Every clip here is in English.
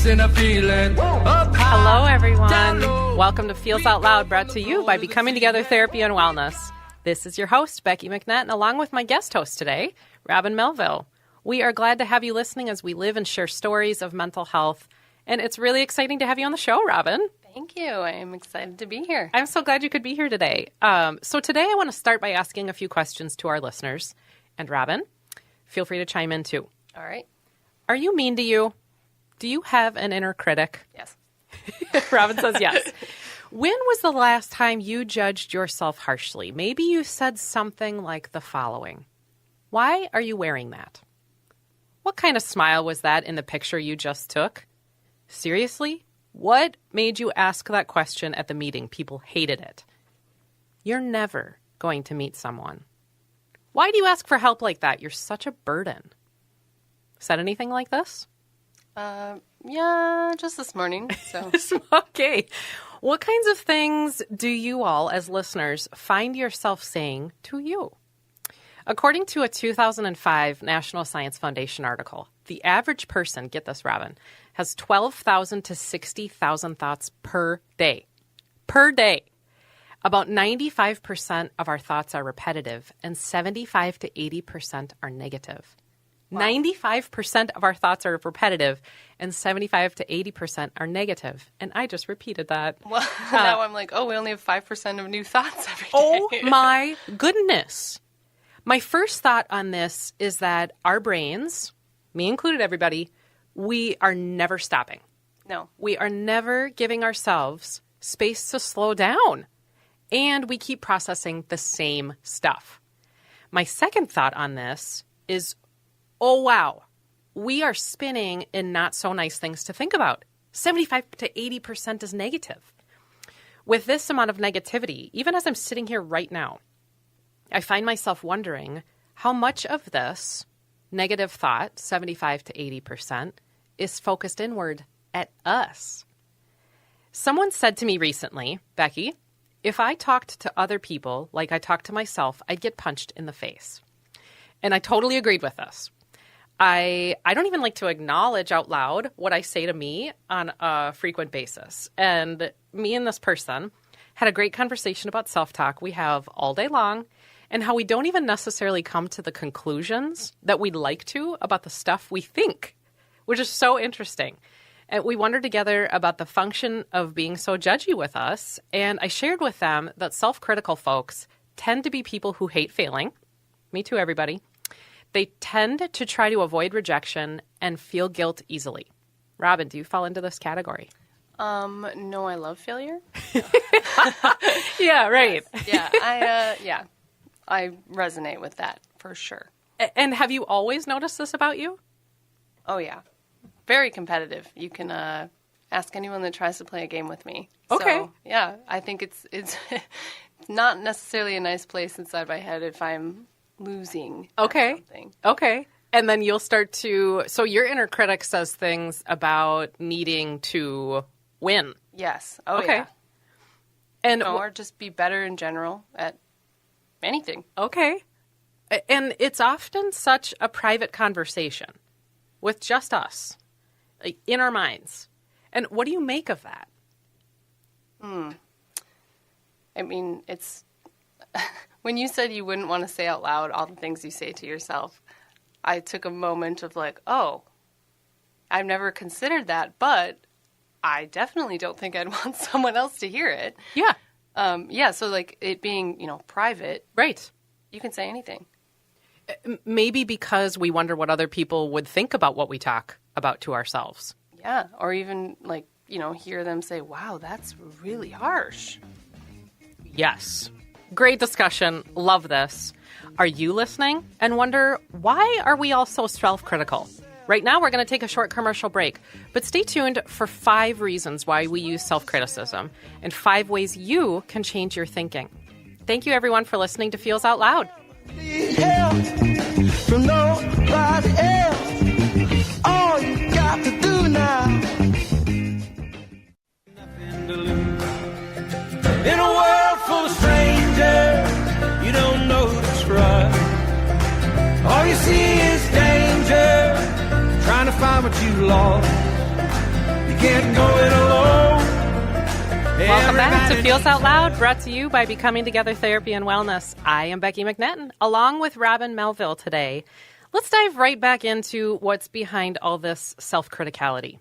missing a feeling. Hello, everyone. Welcome to Feels Out Loud, brought to you by Becoming Together Therapy and Wellness. This is your host, Becky McNattin, along with my guest host today, Robin Melville. We are glad to have you listening as we live and share stories of mental health. And it's really exciting to have you on the show, Robin. Thank you. I am excited to be here. I'm so glad you could be here today. So today I want to start by asking a few questions to our listeners. And Robin, feel free to chime in too. All right. Are you mean to you? Do you have an inner critic? Yes. Robin says yes. When was the last time you judged yourself harshly? Maybe you said something like the following. Why are you wearing that? What kind of smile was that in the picture you just took? Seriously? What made you ask that question at the meeting? People hated it. You're never going to meet someone. Why do you ask for help like that? You're such a burden. Said anything like this? Yeah, just this morning. So Okay. What kinds of things do you all, as listeners, find yourself saying to you? According to a 2005 National Science Foundation article, the average person, get this, Robin, has 12,000 to 60,000 thoughts per day. Per day. About 95% of our thoughts are repetitive, and 75 to 80% are negative. Wow. 95% of our thoughts are repetitive, and 75 to 80% are negative. And I just repeated that. Well, now I'm like, we only have 5% of new thoughts every day. Oh, my goodness. My first thought on this is that our brains, me included, everybody, we are never stopping. No. We are never giving ourselves space to slow down. And we keep processing the same stuff. My second thought on this is, oh, wow, we are spinning in not so nice things to think about. 75 to 80% is negative. With this amount of negativity, even as I'm sitting here right now, I find myself wondering how much of this negative thought, 75 to 80%, is focused inward at us. Someone said to me recently, Becky, if I talked to other people like I talked to myself, I'd get punched in the face. And I totally agreed with this. I don't even like to acknowledge out loud what I say to me on a frequent basis. And me and this person had a great conversation about self-talk we have all day long, and how we don't even necessarily come to the conclusions that we'd like to about the stuff we think, which is so interesting. And we wondered together about the function of being so judgy with us, and I shared with them that self-critical folks tend to be people who hate failing. Me too, everybody. They tend to try to avoid rejection and feel guilt easily. Robin, do you fall into this category? No, I love failure. Yeah, right. Yeah, I resonate with that for sure. And have you always noticed this about you? Oh, yeah. Very competitive. You can ask anyone that tries to play a game with me. Okay. So, yeah, I think it's not necessarily a nice place inside my head if I'm losing. Okay. Something. Okay. And then you'll start to, so your inner critic says things about needing to win. Yes. Oh, okay. yeah. And or just be better in general at anything. Okay. And it's often such a private conversation with just us, like in our minds. And what do you make of that? I mean, it's when you said you wouldn't want to say out loud all the things you say to yourself, I took a moment of like, oh, I've never considered that, but I definitely don't think I'd want someone else to hear it. Yeah. Yeah, so like it being, private. Right. You can say anything. Maybe because we wonder what other people would think about what we talk about to ourselves. Yeah, or even like, hear them say, wow, that's really harsh. Yes. Great discussion. Love this. Are you listening and wonder, why are we all so self-critical? Right now, we're going to take a short commercial break, but stay tuned for 5 reasons why we use self-criticism and 5 ways you can change your thinking. Thank you, everyone, for listening to Feels Out Loud. From nobody else, all you got to do now. Nothing to lose. In a world full of strangers, you don't know who to trust. All you see is danger, trying to find what you lost. can't go it alone. Welcome back to Everybody Feels Out Loud, brought to you by Becoming Together Therapy and Wellness. I am Becky McNattin, along with Robin Melville today. Let's dive right back into what's behind all this self-criticality.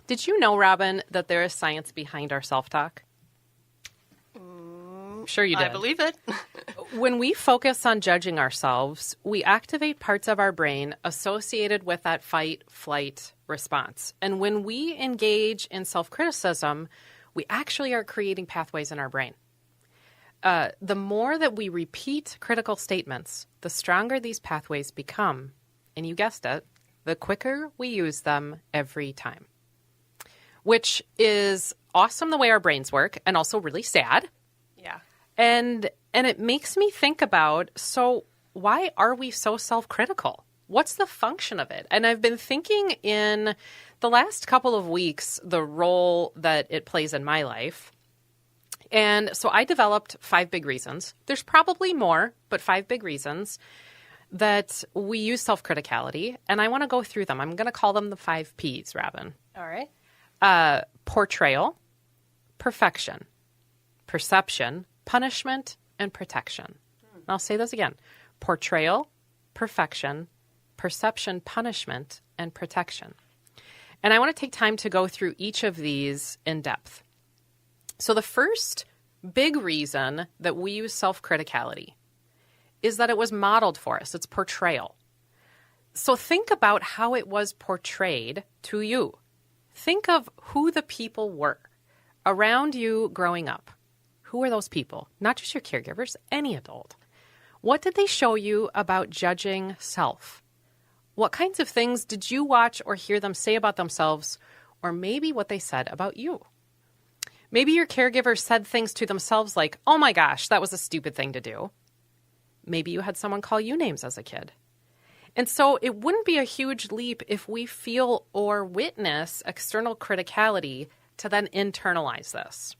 Did you know, Robin, that there is science behind our self-talk? Sure you did. I believe it. When we focus on judging ourselves, we activate parts of our brain associated with that fight-flight response. And when we engage in self-criticism, we actually are creating pathways in our brain. The more that we repeat critical statements, the stronger these pathways become. And you guessed it, the quicker we use them every time. Which is awesome the way our brains work, and also really sad. Yeah. And it makes me think about, so why are we so self-critical? What's the function of it? And I've been thinking in the last couple of weeks, the role that it plays in my life. And so I developed 5 big reasons. There's probably more, but 5 big reasons that we use self-criticality. And I want to go through them. I'm going to call them the 5 Ps, Robin. All right. Portrayal, perfection, perception, punishment, and protection. And I'll say those again. Portrayal, perfection, perception, punishment, and protection. And I want to take time to go through each of these in depth. So the first big reason that we use self-criticality is that it was modeled for us. It's portrayal. So think about how it was portrayed to you. Think of who the people were around you growing up. Who are those people? Not just your caregivers, any adult. What did they show you about judging self? What kinds of things did you watch or hear them say about themselves, or maybe what they said about you? Maybe your caregiver said things to themselves like, oh my gosh, that was a stupid thing to do. Maybe you had someone call you names as a kid. And so it wouldn't be a huge leap if we feel or witness external criticality to then internalize this.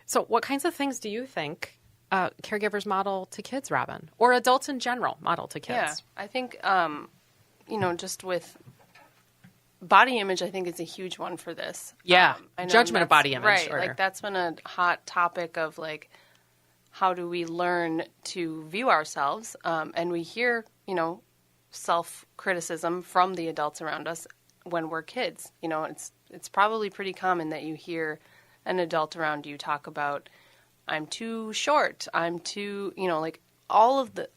So what kinds of things do you think caregivers model to kids, Robin? Or adults in general model to kids? Yeah, I think, just with body image, I think is a huge one for this. Yeah, I know judgment of body image. Right, or- like that's been a hot topic of like, how do we learn to view ourselves? And we hear, self-criticism from the adults around us when we're kids. It's probably pretty common that you hear an adult around you talk about, I'm too short, I'm too, all of the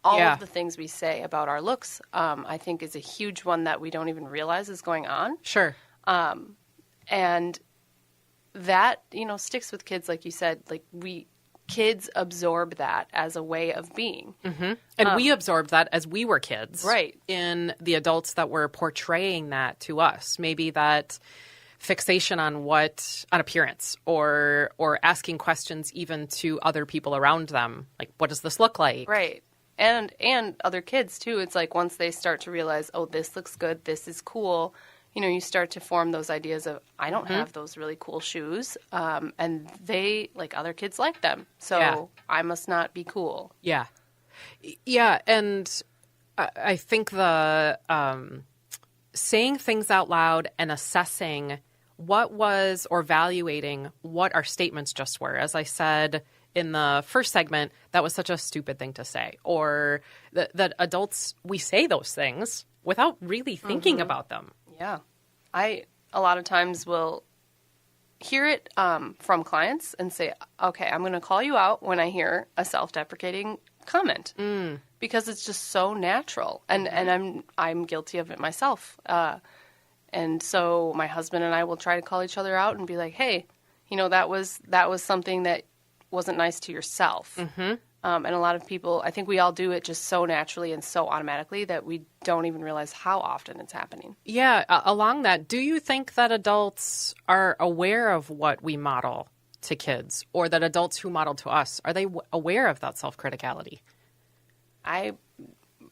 things we say about our looks, I think is a huge one that we don't even realize is going on. Sure. And that, sticks with kids, like you said, kids absorb that as a way of being. Mm-hmm. And we absorbed that as we were kids. Right. In the adults that were portraying that to us. Maybe that fixation on appearance or asking questions even to other people around them. Like, what does this look like? Right. And other kids too. It's like once they start to realize, oh, this looks good, this is cool, you start to form those ideas of, I don't have those really cool shoes. And they, like other kids, like them. So I must not be cool. Yeah. Yeah. And I think the saying things out loud and assessing what was, or evaluating what our statements just were. As I said in the first segment, that was such a stupid thing to say. Or that adults, we say those things without really thinking about them. Yeah. I, a lot of times, will hear it from clients and say, okay, I'm going to call you out when I hear a self-deprecating comment because it's just so natural. And I'm guilty of it myself. And so my husband and I will try to call each other out and be like, hey, that was something that wasn't nice to yourself. Mm-hmm. And a lot of people, I think we all do it just so naturally and so automatically that we don't even realize how often it's happening. Yeah. Along that, do you think that adults are aware of what we model to kids, or that adults who model to us, are they aware of that self-criticality?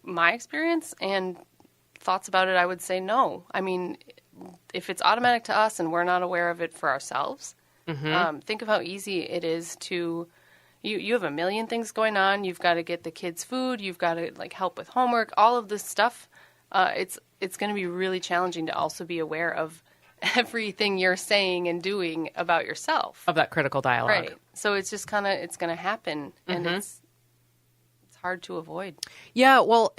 My experience and thoughts about it, I would say no. I mean, if it's automatic to us and we're not aware of it for ourselves, think of how easy it is to... You have a million things going on. You've got to get the kids food. You've got to help with homework. All of this stuff. It's going to be really challenging to also be aware of everything you're saying and doing about yourself. Of that critical dialogue. Right. So it's just kind of, it's going to happen, and it's hard to avoid. Yeah, well,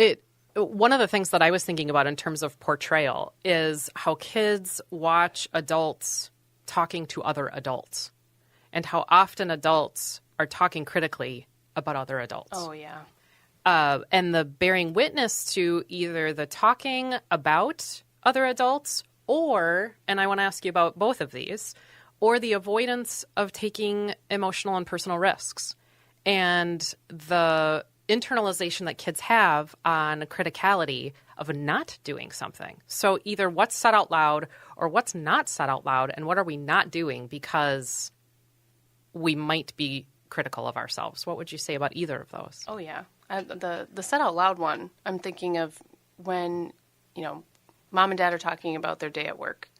one of the things that I was thinking about in terms of portrayal is how kids watch adults talking to other adults, and how often adults are talking critically about other adults. Oh, yeah. And the bearing witness to either the talking about other adults or, and I want to ask you about both of these, or the avoidance of taking emotional and personal risks. And the internalization that kids have on criticality of not doing something. So either what's said out loud or what's not said out loud, and what are we not doing because we might be critical of ourselves. What would you say about either of those? Oh, yeah. The said out loud one, I'm thinking of when, mom and dad are talking about their day at work.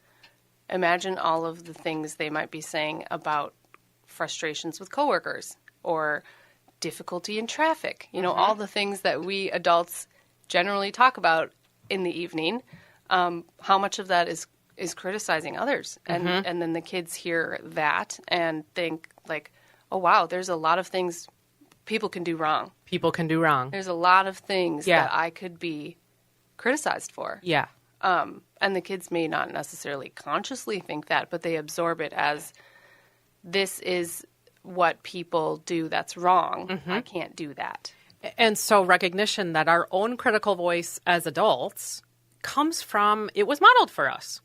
Imagine all of the things they might be saying about frustrations with coworkers or difficulty in traffic. All the things that we adults generally talk about in the evening. How much of that is criticizing others? And then the kids hear that and think like, oh, wow, there's a lot of things people can do wrong. People can do wrong. There's a lot of things that I could be criticized for. Yeah. And the kids may not necessarily consciously think that, but they absorb it as this is what people do that's wrong. I can't do that. And so recognition that our own critical voice as adults comes from, it was modeled for us.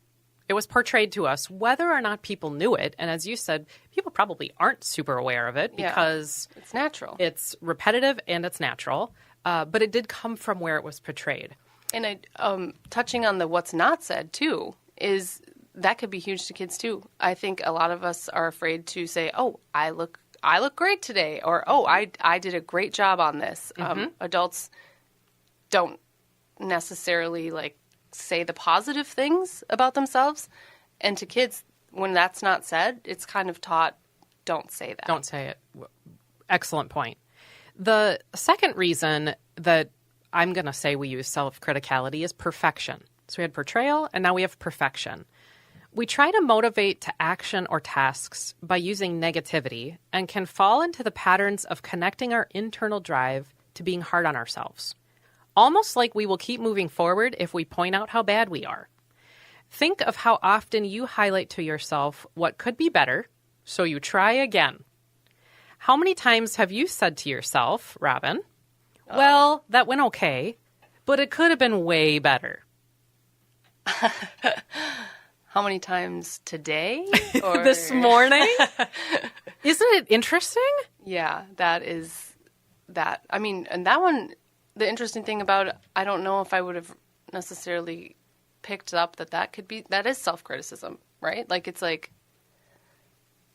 It was portrayed to us, whether or not people knew it. And as you said, people probably aren't super aware of it because it's natural. It's repetitive and it's natural. But it did come from where it was portrayed. And touching on the what's not said, too, is that could be huge to kids, too. I think a lot of us are afraid to say, oh, I look great today, or, oh, I did a great job on this. Adults don't necessarily, say the positive things about themselves. And to kids, when that's not said, it's kind of taught, don't say that. Don't say it. Excellent point. The second reason that I'm going to say we use self-criticality is perfection. So we had portrayal, and now we have perfection. We try to motivate to action or tasks by using negativity and can fall into the patterns of connecting our internal drive to being hard on ourselves. Almost like we will keep moving forward if we point out how bad we are. Think of how often you highlight to yourself what could be better, so you try again. How many times have you said to yourself, Robin, well, that went okay, but it could have been way better? How many times today? Or this morning? Isn't it interesting? Yeah, that is that. I mean, and that one, the interesting thing about it, I don't know if I would have necessarily picked up that is self-criticism, right?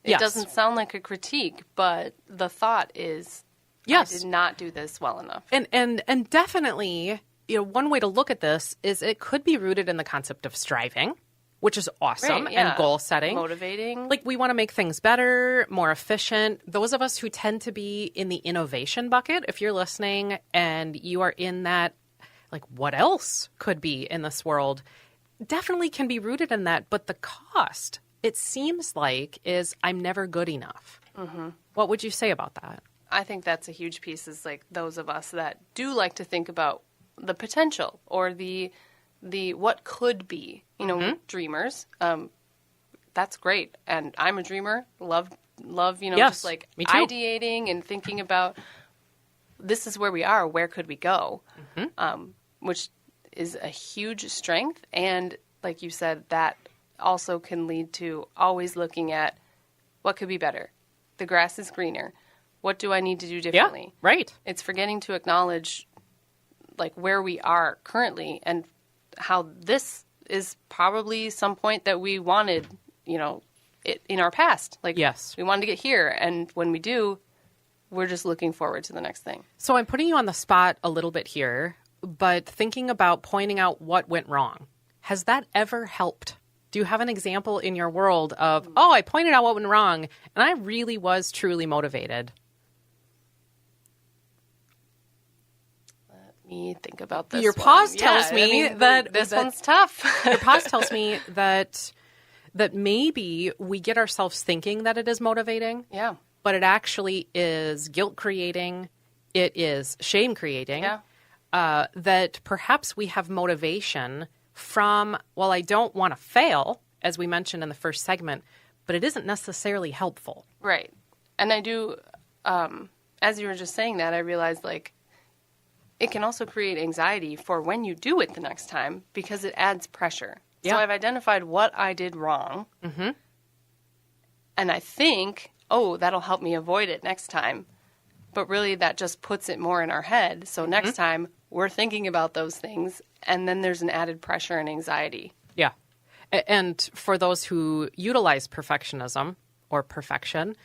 It doesn't sound like a critique, but the thought is, yes, I did not do this well enough. And definitely, one way to look at this is it could be rooted in the concept of striving, which is awesome, right, yeah. and goal setting. Motivating. We want to make things better, more efficient. Those of us who tend to be in the innovation bucket, if you're listening and you are in that, what else could be in this world, definitely can be rooted in that. But the cost, it seems like, is I'm never good enough. Mm-hmm. What would you say about that? I think that's a huge piece, is those of us that do like to think about the potential or the what could be, dreamers. That's great. And I'm a dreamer. Love, yes, just ideating and thinking about this is where we are. Where could we go? Which is a huge strength. And like you said, that also can lead to always looking at what could be better. The grass is greener. What do I need to do differently? Yeah, right. It's forgetting to acknowledge where we are currently and how this is probably some point that we wanted, it in our past. Yes. We wanted to get here. And when we do, we're just looking forward to the next thing. So I'm putting you on the spot a little bit here, but thinking about pointing out what went wrong, has that ever helped? Do you have an example in your world of, I pointed out what went wrong, and I really was truly motivated? Let me think about this. Your pause tells me that this one's tough. Your pause tells me that that maybe we get ourselves thinking that it is motivating, Yeah. but it actually is guilt creating, it is shame creating, that perhaps we have motivation from, well, I don't want to fail, as we mentioned in the first segment, but it isn't necessarily helpful. Right. And I do, as you were just saying that, I realized, like, it can also create anxiety for when you do it the next time because it adds pressure. Yeah. So I've identified what I did wrong. Mm-hmm. And I think, oh, that'll help me avoid it next time. But really, that just puts it more in our head. So next time, we're thinking about those things, and then there's an added pressure and anxiety. Yeah. And for those who utilize perfectionism or perfection,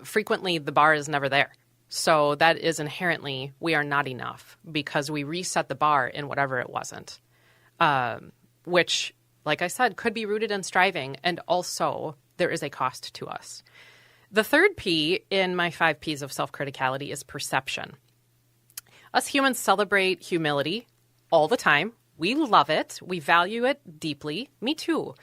frequently the bar is never there. So that is inherently, we are not enough because we reset the bar in whatever it wasn't, which, like I said, could be rooted in striving. And also there is a cost to us. The third P in my 5 Ps of self-criticality is perception. Us humans celebrate humility all the time. We love it. We value it deeply. Me too.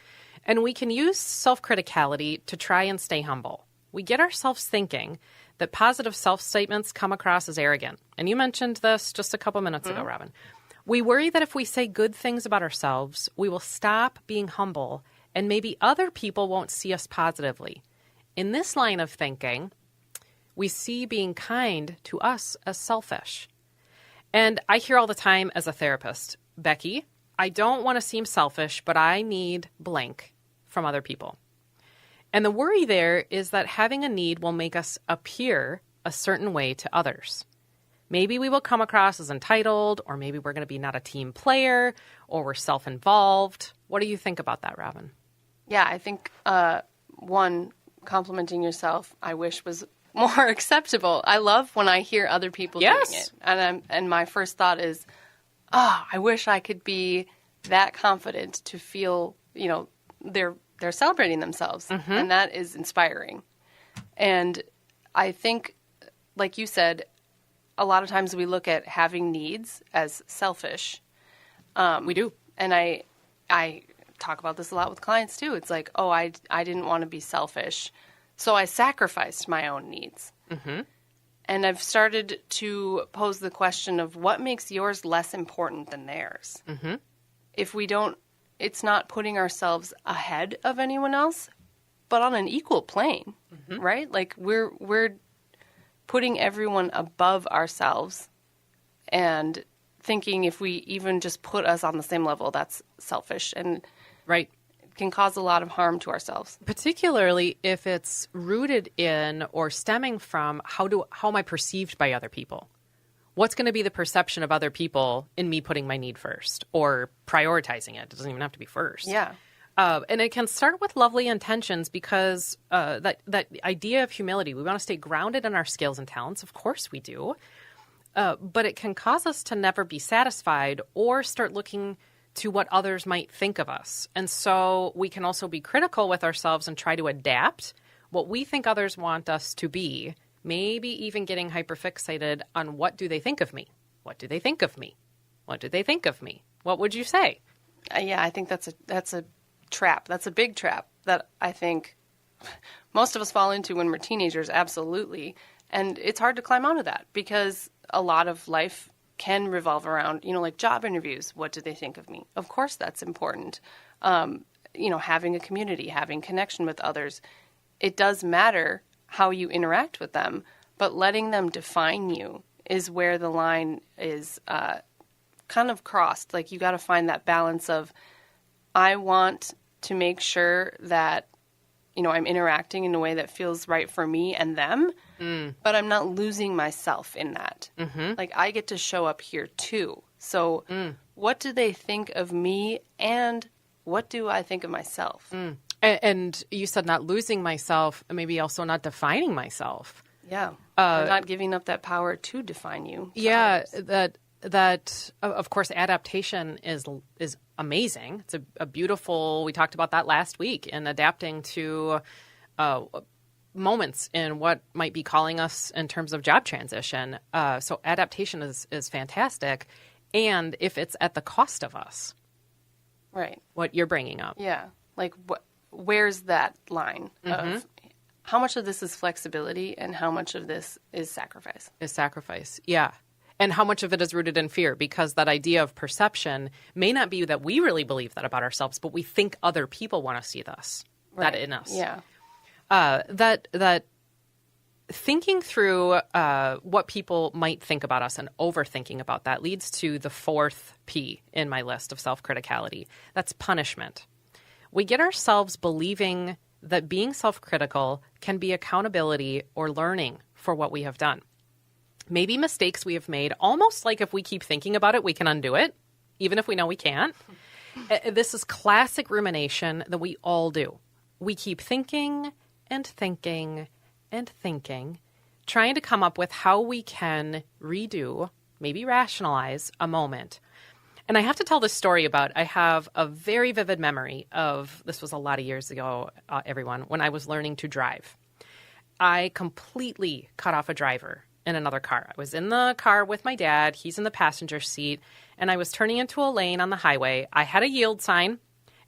And we can use self-criticality to try and stay humble. We get ourselves thinking that positive self-statements come across as arrogant. And you mentioned this just a couple minutes ago, Robin. We worry that if we say good things about ourselves, we will stop being humble and maybe other people won't see us positively. In this line of thinking, we see being kind to us as selfish. And I hear all the time as a therapist, Becky, I don't want to seem selfish, but I need blank from other people. And the worry there is that having a need will make us appear a certain way to others. Maybe we will come across as entitled, or maybe we're going to be not a team player, or we're self-involved. What do you think about that, Robin? Yeah, I think, one, complimenting yourself, I wish was more acceptable. I love when I hear other people doing it. And my first thought is, I wish I could be that confident to feel, they're celebrating themselves. And that is inspiring. And I think, like you said, a lot of times we look at having needs as selfish. We do. And I talk about this a lot with clients too. It's like, I didn't want to be selfish, so I sacrificed my own needs. Mm-hmm. And I've started to pose the question of what makes yours less important than theirs. Mm-hmm. If we don't, it's not putting ourselves ahead of anyone else, but on an equal plane, right? Like we're putting everyone above ourselves and thinking if we even just put us on the same level, that's selfish and right. It can cause a lot of harm to ourselves. Particularly if it's rooted in or stemming from how am I perceived by other people? What's going to be the perception of other people in me putting my need first or prioritizing it? It doesn't even have to be first. Yeah. And it can start with lovely intentions because that idea of humility, we want to stay grounded in our skills and talents. Of course we do. But it can cause us to never be satisfied or start looking to what others might think of us. And so we can also be critical with ourselves and try to adapt what we think others want us to be, maybe even getting hyperfixated on what do they think of me? What do they think of me? What do they think of me? What would you say? Yeah, I think that's a trap. That's a big trap that I think most of us fall into when we're teenagers, absolutely. And it's hard to climb out of that because a lot of life can revolve around, like job interviews. What do they think of me? Of course, that's important. Having a community, having connection with others. It does matter how you interact with them, but letting them define you is where the line is kind of crossed. Like you got to find that balance of, I want to make sure that, I'm interacting in a way that feels right for me and them, but I'm not losing myself in that. Mm-hmm. Like I get to show up here too. So what do they think of me and what do I think of myself? And you said not losing myself, maybe also not defining myself. Yeah. Not giving up that power to define you. Yeah. That of course, adaptation is amazing. It's a beautiful, we talked about that last week, in adapting to moments in what might be calling us in terms of job transition. So adaptation is fantastic. And if it's at the cost of us. Right. What you're bringing up. Yeah. Like where's that line of how much of this is flexibility and how much of this is sacrifice? Is sacrifice, yeah. And how much of it is rooted in fear? Because that idea of perception may not be that we really believe that about ourselves, but we think other people want to see that in us. Yeah. That thinking through what people might think about us and overthinking about that leads to the fourth P in my list of self-criticality. That's punishment. We get ourselves believing that being self-critical can be accountability or learning for what we have done. Maybe mistakes we have made, almost like if we keep thinking about it, we can undo it, even if we know we can't. This is classic rumination that we all do. We keep thinking and thinking and thinking, trying to come up with how we can redo, maybe rationalize a moment. And I have to tell this story about, I have a very vivid memory of, this was a lot of years ago, everyone, when I was learning to drive. I completely cut off a driver in another car. I was in the car with my dad. He's in the passenger seat. And I was turning into a lane on the highway. I had a yield sign,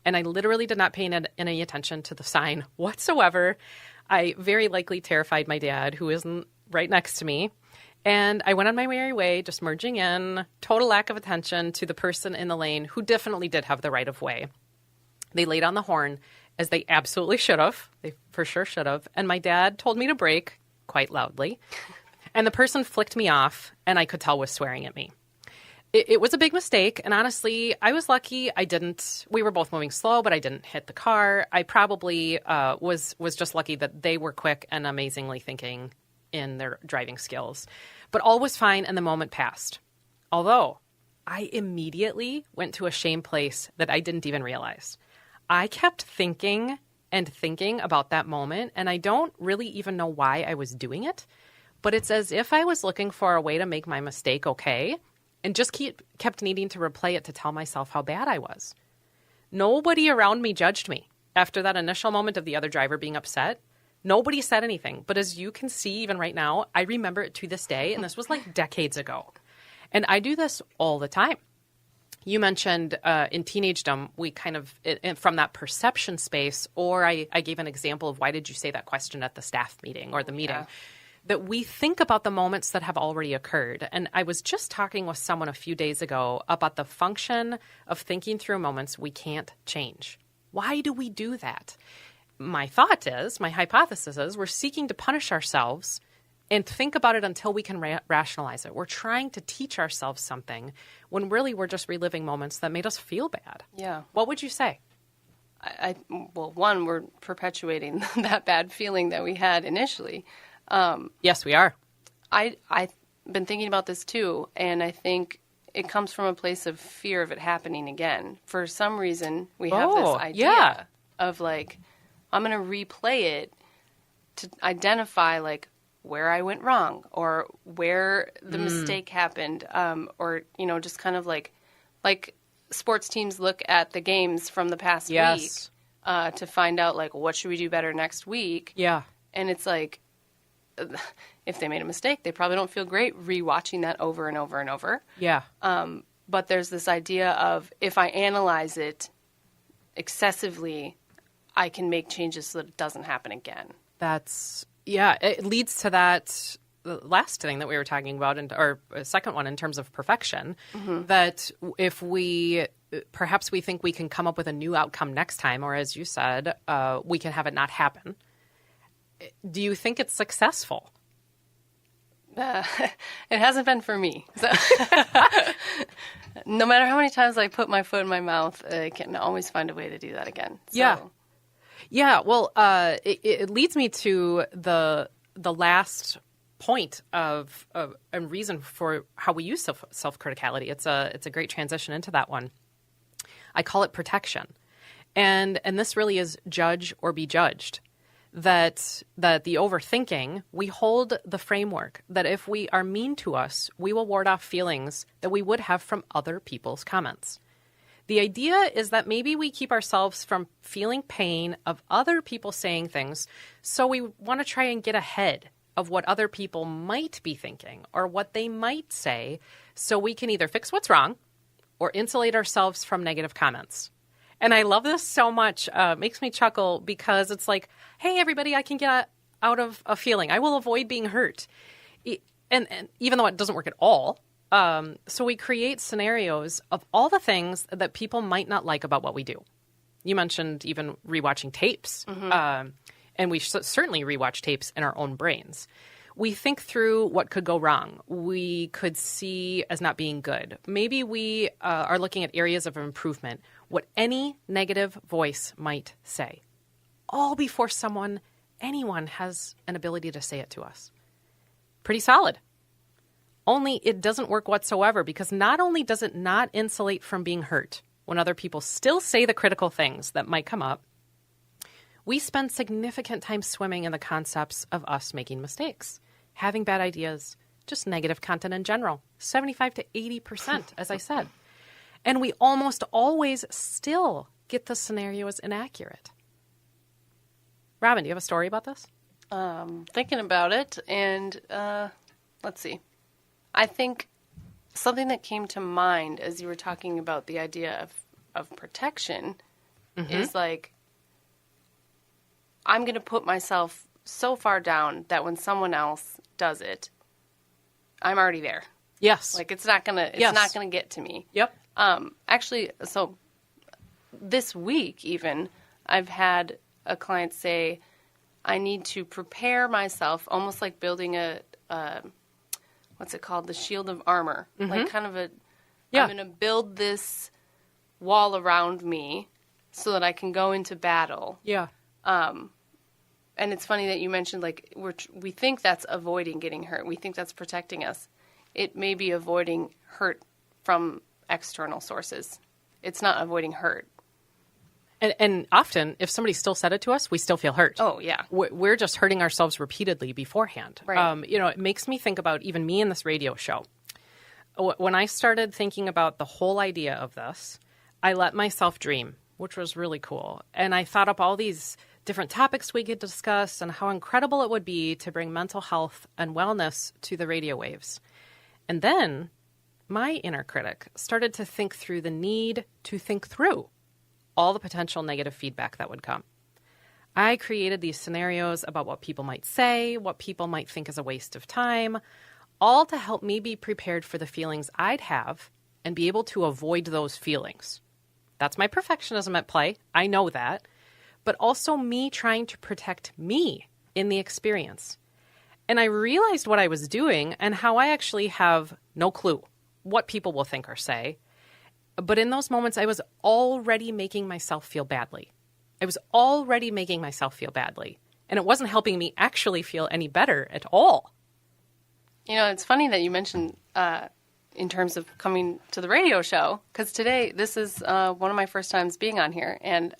and I literally did not pay any attention to the sign whatsoever. I very likely terrified my dad, who isn't right next to me. And I went on my merry way, just merging in, total lack of attention to the person in the lane who definitely did have the right of way. They laid on the horn, as they absolutely should have. They for sure should have. And my dad told me to brake quite loudly. And the person flicked me off, and I could tell was swearing at me. It was a big mistake, and honestly, I was lucky. We were both moving slow, but I didn't hit the car. I probably was just lucky that they were quick and amazingly thinking in their driving skills. But all was fine, and the moment passed. Although, I immediately went to a shame place that I didn't even realize. I kept thinking and thinking about that moment, and I don't really even know why I was doing it. But it's as if I was looking for a way to make my mistake okay, and just kept needing to replay it to tell myself how bad I was. Nobody around me judged me. After that initial moment of the other driver being upset, nobody said anything. But as you can see, even right now, I remember it to this day, and this was like decades ago. And I do this all the time. You mentioned in teenagedom, we kind of, from that perception space, or I gave an example of why did you say that question at the staff meeting or the meeting. Yeah. That we think about the moments that have already occurred. And I was just talking with someone a few days ago about the function of thinking through moments we can't change. Why do we do that? My hypothesis is, we're seeking to punish ourselves and think about it until we can rationalize it. We're trying to teach ourselves something when really we're just reliving moments that made us feel bad. Yeah. What would you say? Well, one, we're perpetuating that bad feeling that we had initially. Yes, we are. I've been thinking about this too, and I think it comes from a place of fear of it happening again. For some reason, we have this idea of like, I'm going to replay it to identify like where I went wrong or where the mistake happened, or just kind of like sports teams look at the games from the past week to find out like what should we do better next week. Yeah, and it's like, if they made a mistake, they probably don't feel great rewatching that over and over and over. Yeah. But there's this idea of if I analyze it excessively, I can make changes so that it doesn't happen again. It leads to that last thing that we were talking about, or second one in terms of perfection, that if perhaps we think we can come up with a new outcome next time, or as you said, we can have it not happen. Do you think it's successful? It hasn't been for me. So no matter how many times I put my foot in my mouth, I can always find a way to do that again. So. Yeah. Yeah. Well, it leads me to the last point of a reason for how we use self-criticality. It's a great transition into that one. I call it protection, and this really is judge or be judged. That the overthinking, we hold the framework that if we are mean to us, we will ward off feelings that we would have from other people's comments. The idea is that maybe we keep ourselves from feeling pain of other people saying things, so we want to try and get ahead of what other people might be thinking or what they might say, so we can either fix what's wrong or insulate ourselves from negative comments. And I love this so much. It makes me chuckle because it's like, hey, everybody, I can get out of a feeling. I will avoid being hurt. And even though it doesn't work at all. So we create scenarios of all the things that people might not like about what we do. You mentioned even rewatching tapes. And we certainly rewatch tapes in our own brains. We think through what could go wrong. We could see as not being good. Maybe we are looking at areas of improvement, what any negative voice might say, all before anyone has an ability to say it to us. Pretty solid. Only it doesn't work whatsoever because not only does it not insulate from being hurt when other people still say the critical things that might come up, we spend significant time swimming in the concepts of us making mistakes, having bad ideas, just negative content in general, 75 to 80%, as I said. And we almost always still get the scenarios inaccurate. Robin, do you have a story about this? Thinking about it, and let's see. I think something that came to mind as you were talking about the idea of protection is like, I'm going to put myself so far down that when someone else does it, I'm already there. Yes. Like it's not gonna get to me. Yep. Actually, so this week even, I've had a client say, I need to prepare myself, almost like building a what's it called? The shield of armor. Like kind of I'm going to build this wall around me so that I can go into battle. Yeah. And it's funny that you mentioned, like, we think that's avoiding getting hurt. We think that's protecting us. It may be avoiding hurt from external sources. It's not avoiding hurt. And often, if somebody still said it to us, we still feel hurt. Oh, yeah. We're just hurting ourselves repeatedly beforehand. Right. It makes me think about even me in this radio show. When I started thinking about the whole idea of this, I let myself dream, which was really cool. And I thought up all these different topics we could discuss and how incredible it would be to bring mental health and wellness to the radio waves. And then my inner critic started to think through the need to think through all the potential negative feedback that would come. I created these scenarios about what people might say, what people might think is a waste of time, all to help me be prepared for the feelings I'd have and be able to avoid those feelings. That's my perfectionism at play. I know that. But also me trying to protect me in the experience. And I realized what I was doing and how I actually have no clue what people will think or say. But in those moments, I was already making myself feel badly. And it wasn't helping me actually feel any better at all. You know, it's funny that you mentioned in terms of coming to the radio show, because today, this is one of my first times being on here, and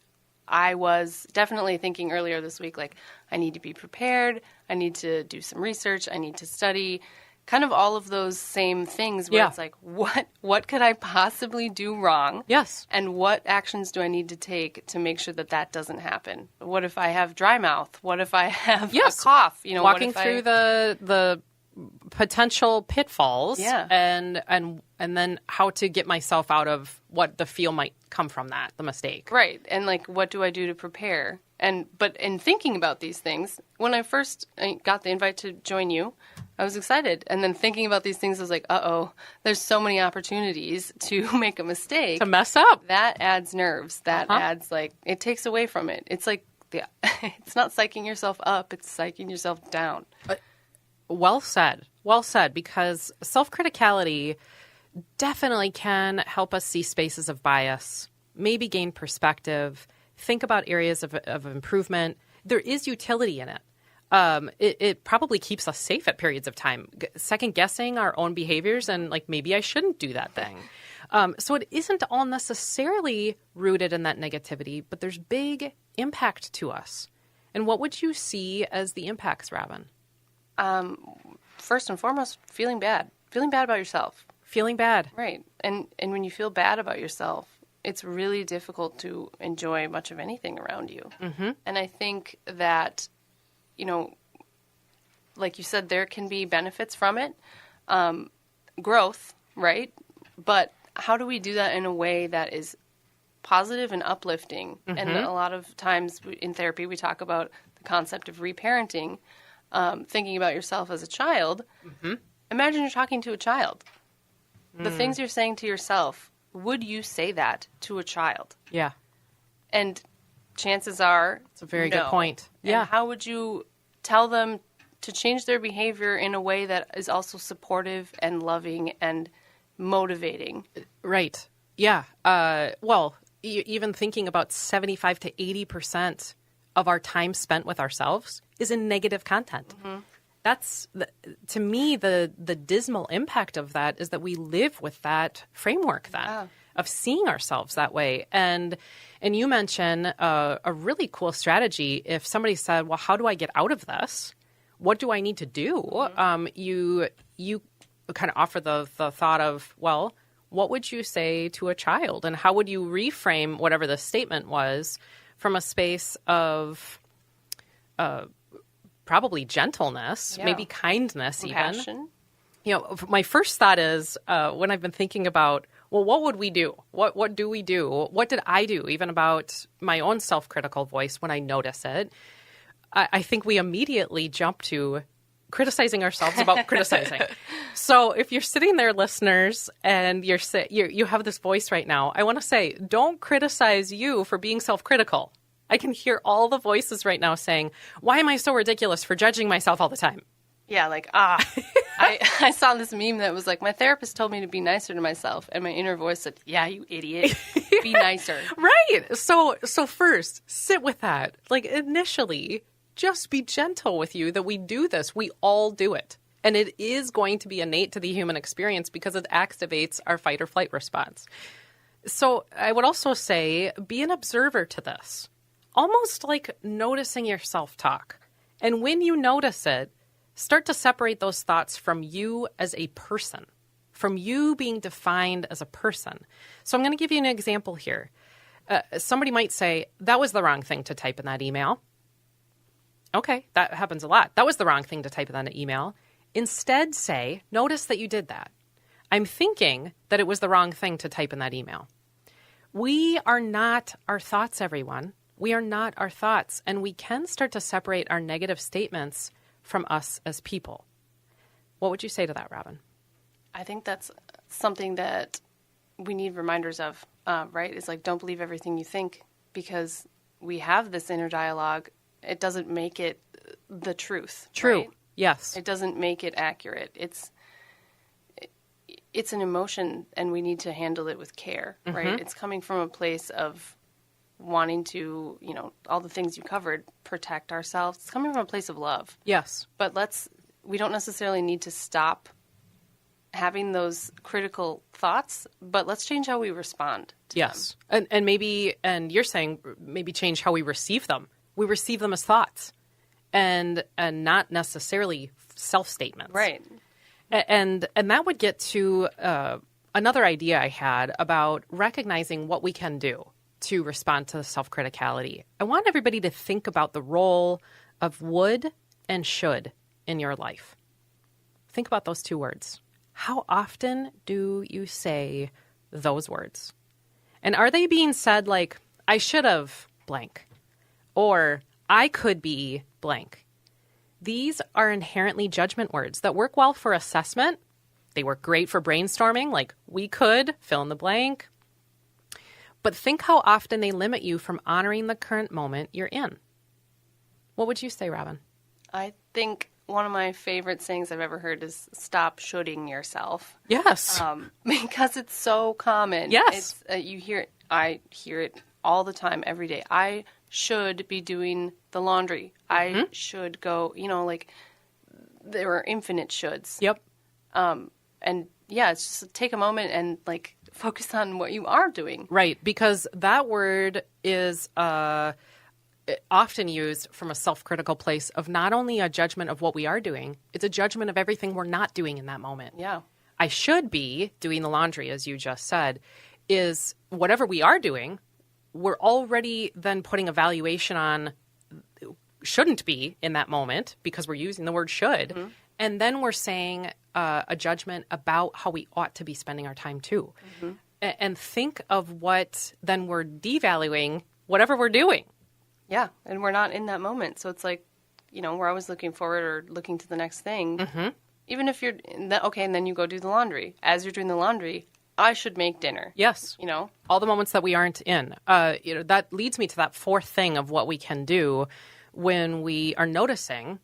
I was definitely thinking earlier this week, like, I need to be prepared, I need to do some research, I need to study, kind of all of those same things where it's like, what could I possibly do wrong? Yes. And what actions do I need to take to make sure that doesn't happen? What if I have dry mouth? What if I have a cough? You know, walking through the potential pitfalls, and then how to get myself out of what the feel might come from that, the mistake. Right. And like, what do I do to prepare? But in thinking about these things, when I first got the invite to join you, I was excited. And then thinking about these things, I was like, there's so many opportunities to make a mistake. To mess up. That adds nerves. That adds, like, it takes away from it. It's like, it's not psyching yourself up. It's psyching yourself down. Well said, because self-criticality definitely can help us see spaces of bias, maybe gain perspective, think about areas of improvement. There is utility in it. It probably keeps us safe at periods of time, second-guessing our own behaviors and, like, maybe I shouldn't do that thing. So it isn't all necessarily rooted in that negativity, but there's big impact to us. And what would you see as the impacts, Robin? First and foremost, feeling bad about yourself. Feeling bad. Right. And when you feel bad about yourself, it's really difficult to enjoy much of anything around you. Mm-hmm. And I think that, you know, like you said, there can be benefits from it. Growth, right? But how do we do that in a way that is positive and uplifting. And a lot of times in therapy, we talk about the concept of reparenting, thinking about yourself as a child. Imagine you're talking to a child. The things you're saying to yourself, would you say that to a child? Yeah. And chances are, It's a very good no. point. And Yeah. how would you tell them to change their behavior in a way that is also supportive and loving and motivating? Right. Yeah. Well, even thinking about 75 to 80% of our time spent with ourselves is in negative content. That's, to me, the dismal impact of that is that we live with that framework then of seeing ourselves that way. And you mention a really cool strategy. If somebody said, well, how do I get out of this? What do I need to do? You kind of offer the thought of, well, what would you say to a child? And how would you reframe whatever the statement was from a space of probably gentleness, maybe kindness, Compassion. even. My first thought is when I've been thinking about, well, what would we do? What do we do? What did I do? Even about my own self-critical voice when I notice it, I think we immediately jump to criticizing ourselves about criticizing. So if you're sitting there, listeners, and you have this voice right now, I want to say, don't criticize you for being self-critical. I can hear all the voices right now saying, why am I so ridiculous for judging myself all the time? Yeah, like, I saw this meme that was like, my therapist told me to be nicer to myself. And my inner voice said, yeah, you idiot. Be nicer. Right. So first, sit with that. Like, initially, just be gentle with you that we do this. We all do it. And it is going to be innate to the human experience because it activates our fight or flight response. So I would also say, be an observer to this. Almost like noticing your self-talk. And when you notice it, start to separate those thoughts from you as a person, from you being defined as a person. So I'm going to give you an example here. Somebody might say, that was the wrong thing to type in that email. Okay, that happens a lot. That was the wrong thing to type in that email. Instead say, notice that you did that. I'm thinking that it was the wrong thing to type in that email. We are not our thoughts, everyone. We are not our thoughts, and we can start to separate our negative statements from us as people. What would you say to that, Robin? I think that's something that we need reminders of, right? It's like, don't believe everything you think, because we have this inner dialogue. It doesn't make it the truth. True. Right? Yes. It doesn't make it accurate. It's an emotion, and we need to handle it with care, right? It's coming from a place of wanting to, all the things you covered, protect ourselves. It's coming from a place of love. Yes. But we don't necessarily need to stop having those critical thoughts, but let's change how we respond to them. And maybe, and you're saying maybe change how we receive them. We receive them as thoughts and not necessarily self-statements. Right. And that would get to another idea I had about recognizing what we can do to respond to self-criticality. I want everybody to think about the role of would and should in your life. Think about those two words. How often do you say those words? And are they being said like, I should have blank, or I could be blank? These are inherently judgment words that work well for assessment. They work great for brainstorming, like we could fill in the blank. But think how often they limit you from honoring the current moment you're in. What would you say, Robin? I think one of my favorite sayings I've ever heard is stop shoulding yourself. Yes. Because it's so common. Yes. You hear it. I hear it all the time, every day. I should be doing the laundry. I should go, like there are infinite shoulds. Yep. And yeah, it's just take a moment and like focus on what you are doing. Right. Because that word is often used from a self-critical place of not only a judgment of what we are doing, it's a judgment of everything we're not doing in that moment. Yeah. I should be doing the laundry, as you just said, is whatever we are doing, we're already then putting a valuation on shouldn't be in that moment because we're using the word should. Mm-hmm. And then we're saying a judgment about how we ought to be spending our time too. Mm-hmm. and think of what then we're devaluing whatever we're doing. Yeah, and we're not in that moment. So it's like, we're always looking forward or looking to the next thing. Mm-hmm. Even if you're, okay, and then you go do the laundry. As you're doing the laundry, I should make dinner. Yes. All the moments that we aren't in. That leads me to that fourth thing of what we can do when we are noticing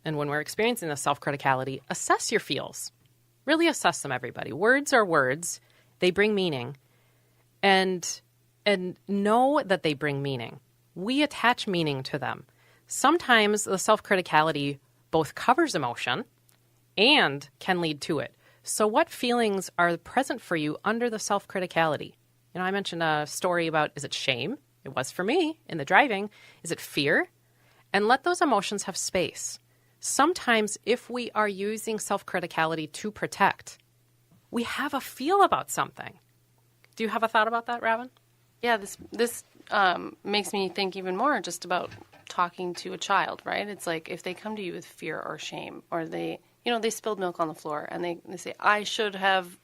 and when we're experiencing the self-criticality. Assess your feels. Really assess them, everybody. Words are words. They bring meaning. And know that they bring meaning. We attach meaning to them. Sometimes the self-criticality both covers emotion and can lead to it. So what feelings are present for you under the self-criticality? I mentioned a story about, is it shame? It was for me in the driving. Is it fear? And let those emotions have space. Sometimes if we are using self-criticality to protect, we have a feel about something. Do you have a thought about that, Robin? Yeah, this makes me think even more just about talking to a child, right? It's like if they come to you with fear or shame, or they spilled milk on the floor and they say, I should have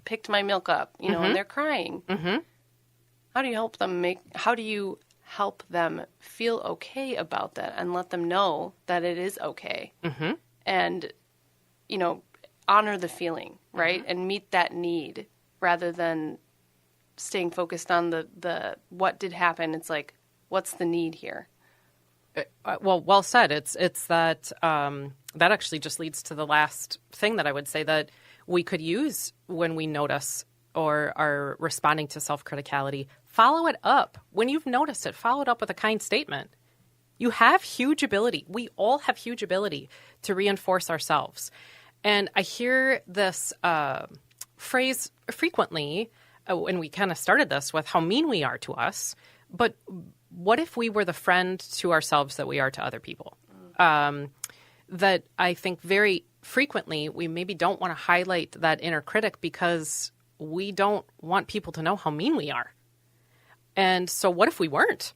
picked my milk up, and they're crying. Mm-hmm. How do you help them feel okay about that and let them know that it is okay? Mm-hmm. And, honor the feeling, right? And meet that need rather than staying focused on the what did happen. It's like, what's the need here? Well said. It's that that actually just leads to the last thing that I would say that we could use when we notice or are responding to self-criticality. Follow it up. When you've noticed it, follow it up with a kind statement. You have huge ability. We all have huge ability to reinforce ourselves. And I hear this phrase frequently when we kind of started this with how mean we are to us. But what if we were the friend to ourselves that we are to other people? That I think very frequently we maybe don't want to highlight that inner critic because we don't want people to know how mean we are. And so what if we weren't?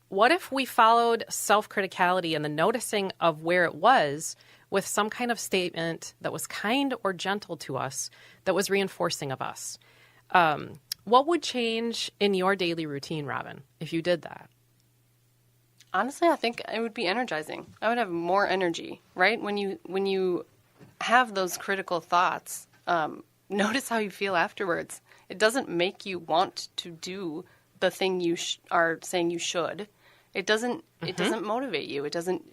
What if we followed self-criticality and the noticing of where it was with some kind of statement that was kind or gentle to us, that was reinforcing of us? What would change in your daily routine, Robin, if you did that? Honestly, I think it would be energizing. I would have more energy, right? When you have those critical thoughts, notice how you feel afterwards. It doesn't make you want to do the thing you are saying you should. It doesn't. Mm-hmm. It doesn't motivate you. It doesn't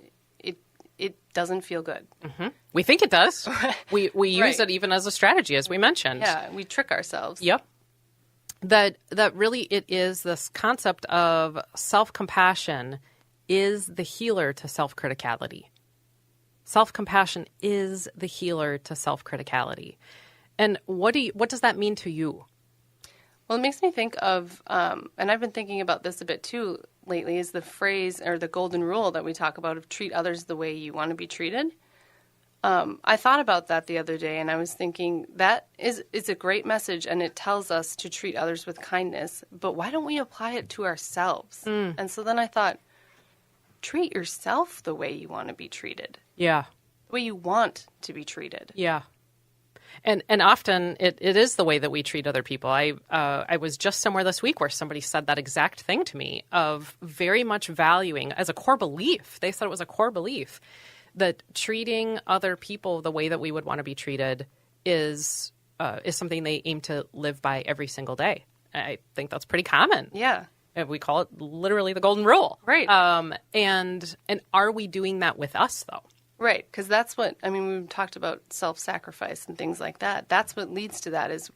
feel good. Mm-hmm. We think it does. We use it even as a strategy, as we mentioned. Yeah, we trick ourselves. Yep. That really it is this concept of self-compassion is the healer to self-criticality. Self-compassion is the healer to self-criticality. And what does that mean to you? Well, it makes me think of, and I've been thinking about this a bit too lately, is the phrase or the golden rule that we talk about of treat others the way you want to be treated. I thought about that the other day, and I was thinking that is a great message, and it tells us to treat others with kindness, but why don't we apply it to ourselves? And so then I thought, treat yourself the way you want to be treated. Yeah. The way you want to be treated. Yeah. And often it is the way that we treat other people. I was just somewhere this week where somebody said that exact thing to me of very much valuing as a core belief. They said it was a core belief that treating other people the way that we would want to be treated is something they aim to live by every single day. I think that's pretty common. Yeah. We call it literally the golden rule. Right. And are we doing that with us, though? Right, because that's what, we've talked about self-sacrifice and things like that. That's what leads to that is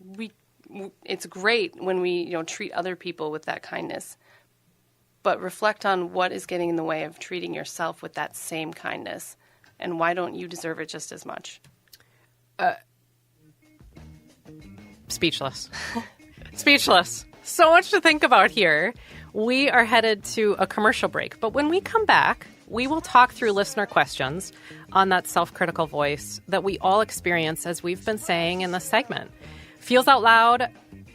it's great when we, treat other people with that kindness, but reflect on what is getting in the way of treating yourself with that same kindness, and why don't you deserve it just as much? Speechless. Speechless. So much to think about here. We are headed to a commercial break, but when we come back, we will talk through listener questions on that self-critical voice that we all experience, as we've been saying in this segment. Feels Out Loud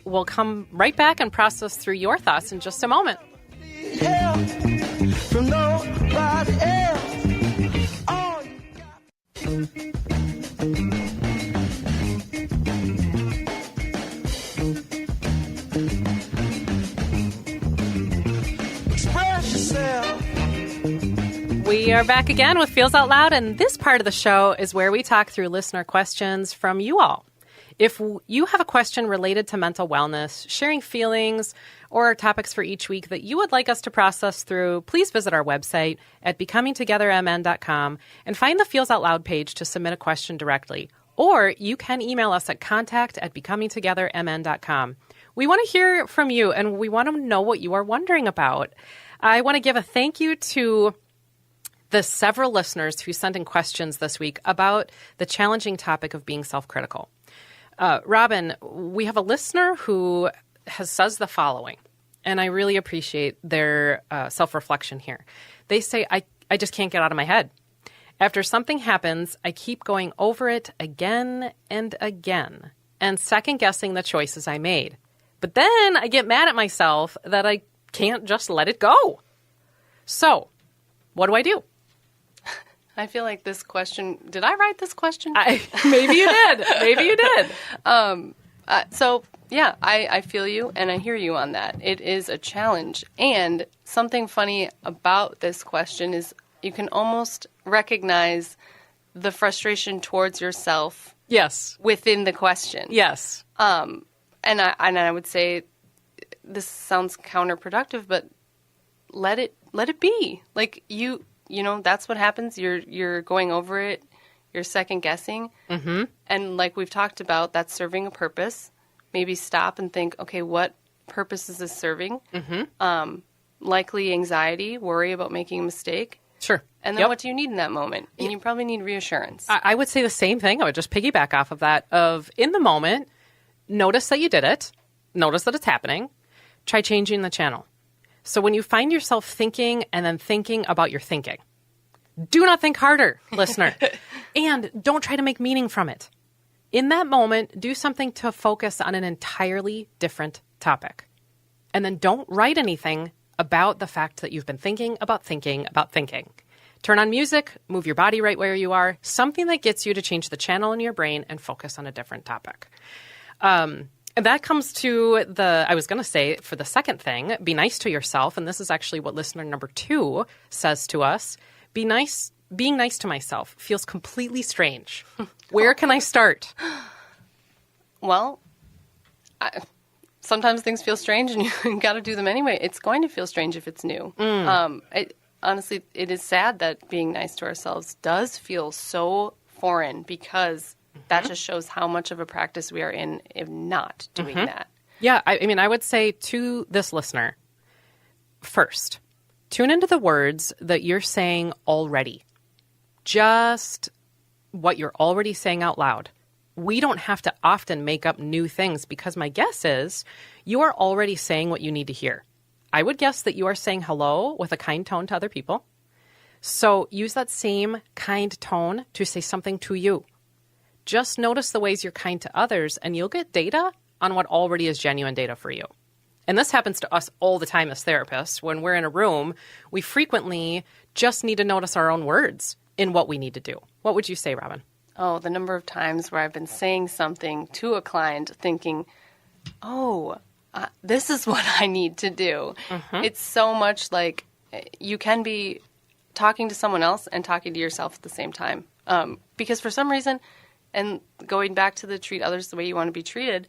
will come right back and process through your thoughts in just a moment. From nobody else. We are back again with Feels Out Loud, and this part of the show is where we talk through listener questions from you all. If you have a question related to mental wellness, sharing feelings, or topics for each week that you would like us to process through, please visit our website at becomingtogethermn.com and find the Feels Out Loud page to submit a question directly. Or you can email us at contact@becomingtogethermn.com. We want to hear from you, and we want to know what you are wondering about. I want to give a thank you to the several listeners who sent in questions this week about the challenging topic of being self-critical. Robin, we have a listener who says the following, and I really appreciate their self-reflection here. They say, I just can't get out of my head. After something happens, I keep going over it again and again and second-guessing the choices I made. But then I get mad at myself that I can't just let it go. So, what do I do? I feel like this question, did I write this question? Maybe you did. Maybe you did. I feel you and I hear you on that. It is a challenge. And something funny about this question is you can almost recognize the frustration towards yourself. Yes. Within the question. Yes. And I would say this sounds counterproductive, but let it be. Like you know, that's what happens. You're going over it. You're second guessing. Mm-hmm. And like we've talked about, that's serving a purpose. Maybe stop and think, okay, what purpose is this serving? Mm-hmm. Likely anxiety, worry about making a mistake. Sure. And then what do you need in that moment? And you probably need reassurance. I would say the same thing. I would just piggyback off of that of in the moment, notice that you did it. Notice that it's happening. Try changing the channel. So when you find yourself thinking and then thinking about your thinking, do not think harder, listener. And don't try to make meaning from it. In that moment, do something to focus on an entirely different topic. And then don't write anything about the fact that you've been thinking about thinking about thinking. Turn on music, move your body right where you are, something that gets you to change the channel in your brain and focus on a different topic. And that comes to I was going to say, for the second thing, be nice to yourself. And this is actually what listener number 2 says to us. Being nice to myself feels completely strange. Where can I start? Well, sometimes things feel strange and you got to do them anyway. It's going to feel strange if it's new. Honestly, it is sad that being nice to ourselves does feel so foreign because that just shows how much of a practice we are in if not doing that. Yeah, I would say to this listener, first, tune into the words that you're saying already. Just what you're already saying out loud. We don't have to often make up new things because my guess is you are already saying what you need to hear. I would guess that you are saying hello with a kind tone to other people. So use that same kind tone to say something to you. Just notice the ways you're kind to others, and you'll get data on what already is genuine data for you. And this happens to us all the time as therapists. When we're in a room, we frequently just need to notice our own words in what we need to do. What would you say, Robin? Oh, the number of times where I've been saying something to a client thinking, this is what I need to do. It's so much like you can be talking to someone else and talking to yourself at the same time. Because for some reason, and going back to the treat others the way you want to be treated,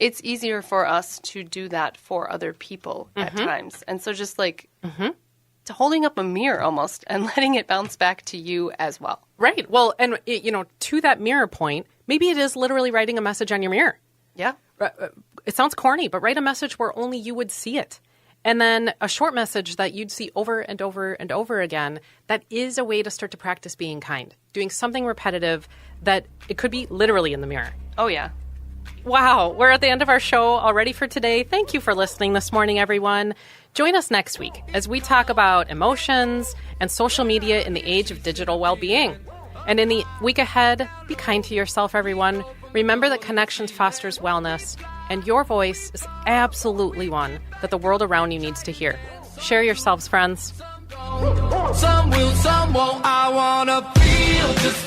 it's easier for us to do that for other people at times. And so just like to holding up a mirror almost and letting it bounce back to you as well. Right. Well, and to that mirror point, maybe it is literally writing a message on your mirror. Yeah. It sounds corny, but write a message where only you would see it. And then a short message that you'd see over and over and over again. That is a way to start to practice being kind. Doing something repetitive that it could be literally in the mirror. Oh, yeah. Wow. We're at the end of our show already for today. Thank you for listening this morning, everyone. Join us next week as we talk about emotions and social media in the age of digital well-being. And in the week ahead, be kind to yourself, everyone. Remember that connections fosters wellness, and your voice is absolutely one that the world around you needs to hear. Share yourselves, friends. Some will, some won't. I wanna feel just